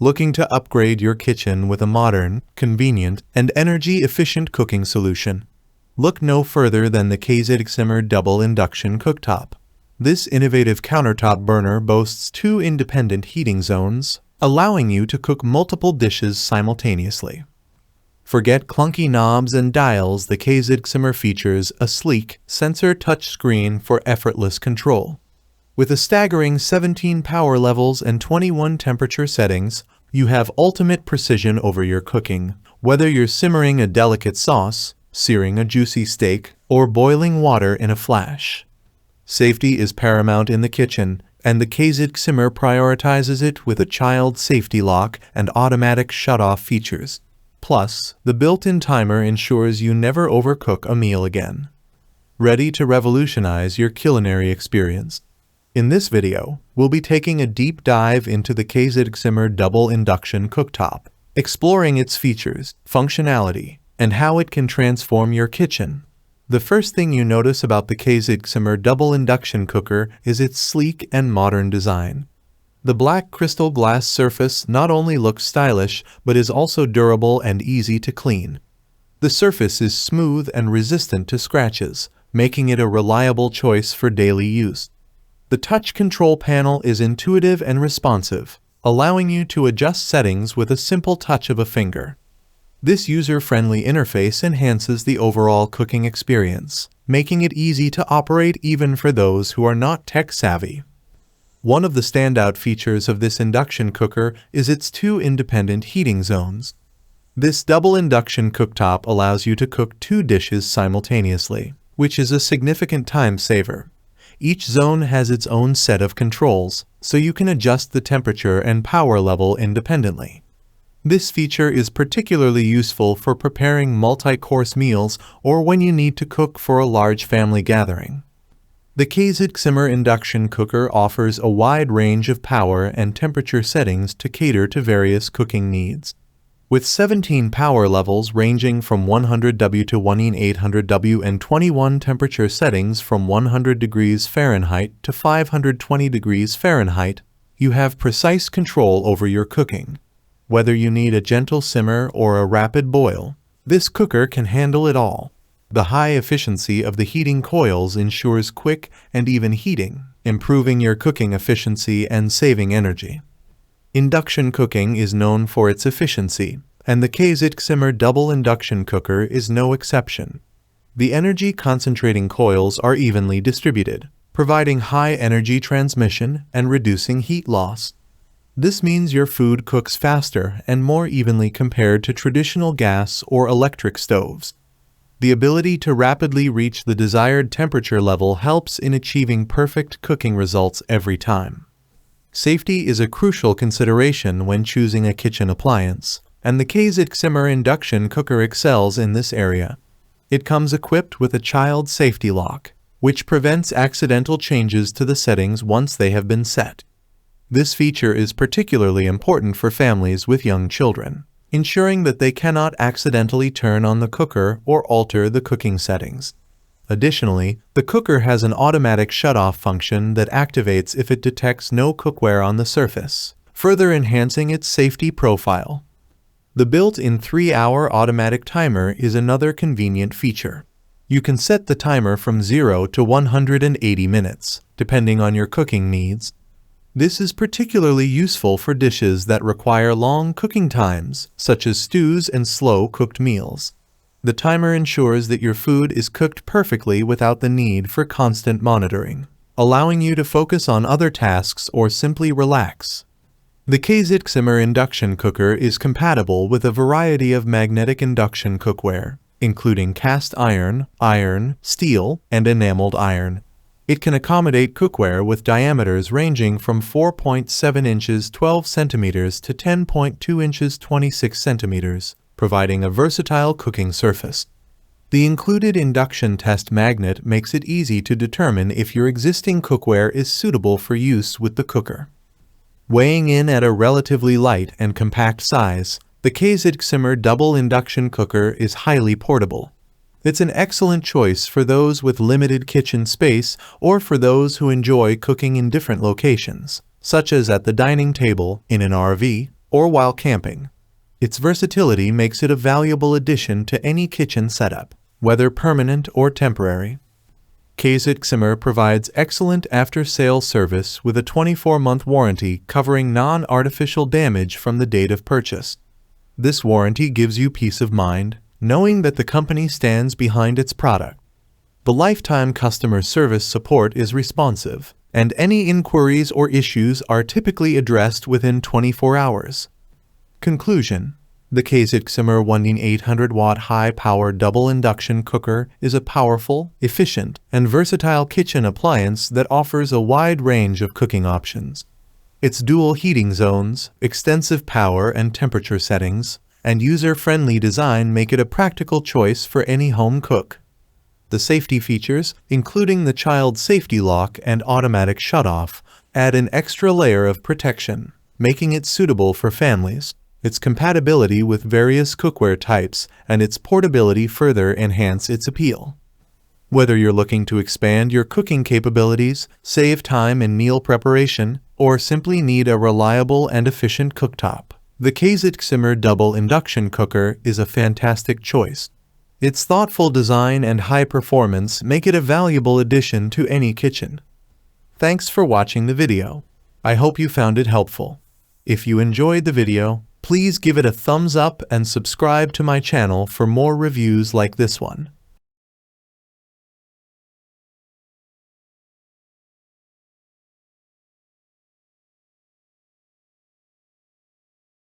Looking to upgrade your kitchen with a modern, convenient, and energy-efficient cooking solution? Look no further than the KXITGSIMRE Double Induction Cooktop. This innovative countertop burner boasts 2 independent heating zones, allowing you to cook multiple dishes simultaneously. Forget clunky knobs and dials. The KXITGSIMRE features a sleek, sensor touchscreen for effortless control. With a staggering 17 power levels and 21 temperature settings, you have ultimate precision over your cooking. Whether you're simmering a delicate sauce, searing a juicy steak, or boiling water in a flash, safety is paramount in the kitchen, and the KXITGSIMRE prioritizes it with a child safety lock and automatic shut-off features. Plus, the built-in timer ensures you never overcook a meal again. Ready to revolutionize your culinary experience? In this video, we'll be taking a deep dive into the KXITGSIMRE Double Induction Cooktop, exploring its features, functionality, and how it can transform your kitchen. The first thing you notice about the KXITGSIMRE Double Induction Cooker is its sleek and modern design. The black crystal glass surface not only looks stylish, but is also durable and easy to clean. The surface is smooth and resistant to scratches, making it a reliable choice for daily use. The touch control panel is intuitive and responsive, allowing you to adjust settings with a simple touch of a finger. This user-friendly interface enhances the overall cooking experience, making it easy to operate even for those who are not tech-savvy. One of the standout features of this induction cooker is its 2 independent heating zones. This double induction cooktop allows you to cook 2 dishes simultaneously, which is a significant time saver. Each zone has its own set of controls, so you can adjust the temperature and power level independently. This feature is particularly useful for preparing multi-course meals or when you need to cook for a large family gathering. The KXITGSIMRE induction cooker offers a wide range of power and temperature settings to cater to various cooking needs. With 17 power levels ranging from 100W to 1800W and 21 temperature settings from 100 degrees Fahrenheit to 520 degrees Fahrenheit, you have precise control over your cooking. Whether you need a gentle simmer or a rapid boil, this cooker can handle it all. The high efficiency of the heating coils ensures quick and even heating, improving your cooking efficiency and saving energy. Induction cooking is known for its efficiency, and the KXITGSIMRE Double Induction Cooker is no exception. The energy concentrating coils are evenly distributed, providing high energy transmission and reducing heat loss. This means your food cooks faster and more evenly compared to traditional gas or electric stoves. The ability to rapidly reach the desired temperature level helps in achieving perfect cooking results every time. Safety is a crucial consideration when choosing a kitchen appliance, and the KXITGSIMRE induction cooker excels in this area. It comes equipped with a child safety lock, which prevents accidental changes to the settings once they have been set. This feature is particularly important for families with young children, ensuring that they cannot accidentally turn on the cooker or alter the cooking settings. Additionally, the cooker has an automatic shut-off function that activates if it detects no cookware on the surface, further enhancing its safety profile. The built-in 3-hour automatic timer is another convenient feature. You can set the timer from 0 to 180 minutes, depending on your cooking needs. This is particularly useful for dishes that require long cooking times, such as stews and slow-cooked meals. The timer ensures that your food is cooked perfectly without the need for constant monitoring, allowing you to focus on other tasks or simply relax. The KXITGSIMRE induction cooker is compatible with a variety of magnetic induction cookware, including cast iron, steel, and enameled iron. It can accommodate cookware with diameters ranging from 4.7 inches 12 centimeters to 10.2 inches 26 centimeters. Providing a versatile cooking surface. The included induction test magnet makes it easy to determine if your existing cookware is suitable for use with the cooker. Weighing in at a relatively light and compact size, the KXITGSIMRE Double Induction Cooker is highly portable. It's an excellent choice for those with limited kitchen space or for those who enjoy cooking in different locations, such as at the dining table, in an RV, or while camping. Its versatility makes it a valuable addition to any kitchen setup, whether permanent or temporary. KXITGSIMRE provides excellent after-sale service with a 24-month warranty covering non-artificial damage from the date of purchase. This warranty gives you peace of mind, knowing that the company stands behind its product. The lifetime customer service support is responsive, and any inquiries or issues are typically addressed within 24 hours. Conclusion: the KXITGSIMRE 1800-watt high-power double induction cooker is a powerful, efficient, and versatile kitchen appliance that offers a wide range of cooking options. Its dual heating zones, extensive power and temperature settings, and user-friendly design make it a practical choice for any home cook. The safety features, including the child safety lock and automatic shutoff, add an extra layer of protection, making it suitable for families. Its compatibility with various cookware types and its portability further enhance its appeal. Whether you're looking to expand your cooking capabilities, save time in meal preparation, or simply need a reliable and efficient cooktop, the KXITGSIMRE Double Induction Cooker is a fantastic choice. Its thoughtful design and high performance make it a valuable addition to any kitchen. Thanks for watching the video. I hope you found it helpful. If you enjoyed the video, please give it a thumbs up and subscribe to my channel for more reviews like this one.